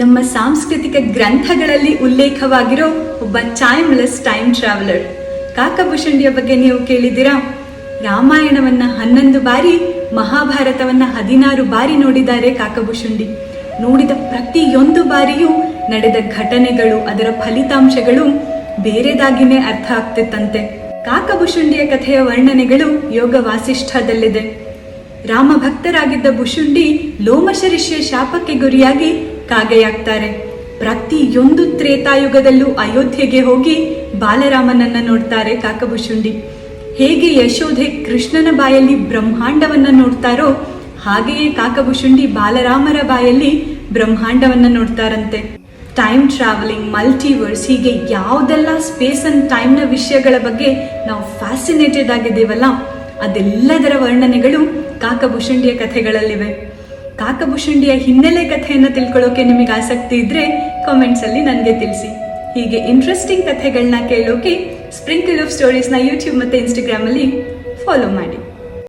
ನಮ್ಮ ಸಾಂಸ್ಕೃತಿಕ ಗ್ರಂಥಗಳಲ್ಲಿ ಉಲ್ಲೇಖವಾಗಿರೋ ಒಬ್ಬ ಟೈಮ್ಲೆಸ್ ಟೈಮ್ ಟ್ರಾವೆಲರ್ ಕಾಕಭೂಷಣಿಯ ಬಗ್ಗೆ ನೀವು ಕೇಳಿದ್ದೀರಾ? ರಾಮಾಯಣವನ್ನ 11 ಬಾರಿ, ಮಹಾಭಾರತವನ್ನ 16 ಬಾರಿ ನೋಡಿದ್ದಾರೆ ಕಾಕಭೂಷುಂಡಿ. ನೋಡಿದ ಪ್ರತಿಯೊಂದು ಬಾರಿಯೂ ನಡೆದ ಘಟನೆಗಳು, ಅದರ ಫಲಿತಾಂಶಗಳು ಬೇರೆದಾಗಿನೇ ಅರ್ಥ ಆಗ್ತಿತ್ತಂತೆ. ಕಾಕಭೂಷುಂಡಿಯ ಕಥೆಯ ವರ್ಣನೆಗಳು ಯೋಗ ವಾಸಿಷ್ಠದಲ್ಲಿದೆ. ರಾಮ ಭಕ್ತರಾಗಿದ್ದ ಭುಷುಂಡಿ ಲೋಮಶರಿಷ್ಯ ಶಾಪಕ್ಕೆ ಗುರಿಯಾಗಿ ಕಾಗೆಯಾಗ್ತಾರೆ. ಪ್ರತಿಯೊಂದು ತ್ರೇತಾಯುಗದಲ್ಲೂ ಅಯೋಧ್ಯೆಗೆ ಹೋಗಿ ಬಾಲರಾಮನನ್ನ ನೋಡ್ತಾರೆ ಕಾಕಭೂಷುಂಡಿ. ಹೇಗೆ ಯಶೋಧೆ ಕೃಷ್ಣನ ಬಾಯಲ್ಲಿ ಬ್ರಹ್ಮಾಂಡವನ್ನ ನೋಡ್ತಾರೋ ಹಾಗೆಯೇ ಕಾಕಭೂಷುಂಡಿ ಬಾಲರಾಮರ ಬಾಯಲ್ಲಿ ಬ್ರಹ್ಮಾಂಡವನ್ನ ನೋಡ್ತಾರಂತೆ. ಟೈಮ್ ಟ್ರಾವೆಲಿಂಗ್, ಮಲ್ಟಿವರ್ಸ್, ಹೀಗೆ ಯಾವುದೆಲ್ಲ ಸ್ಪೇಸ್ ಅಂಡ್ ಟೈಮ್ನ ವಿಷಯಗಳ ಬಗ್ಗೆ ನಾವು ಫ್ಯಾಸಿನೇಟೆಡ್ ಆಗಿದ್ದೀವಲ್ಲ, ಅದೆಲ್ಲದರ ವರ್ಣನೆಗಳು ಕಾಕಭೂಷುಂಡಿಯ ಕಥೆಗಳಲ್ಲಿವೆ. ಕಾಕಭೂಷುಂಡಿಯ ಹಿನ್ನೆಲೆ ಕಥೆಯನ್ನು ತಿಳ್ಕೊಳ್ಳೋಕೆ ನಿಮಗೆ ಆಸಕ್ತಿ ಇದ್ರೆ ಕಾಮೆಂಟ್ಸ್ ಅಲ್ಲಿ ನನಗೆ ತಿಳಿಸಿ. ಹೀಗೆ ಇಂಟ್ರೆಸ್ಟಿಂಗ್ ಕಥೆಗಳನ್ನ ಕೇಳೋಕೆ ಸ್ಪ್ರಿಂಕಲ್ ಆಫ್ ಸ್ಟೋರೀಸ್ನ ಯೂಟ್ಯೂಬ್ ಮತ್ತು ಇನ್ಸ್ಟಾಗ್ರಾಮ್ ಅಲ್ಲಿ ಫಾಲೋ ಮಾಡಿ.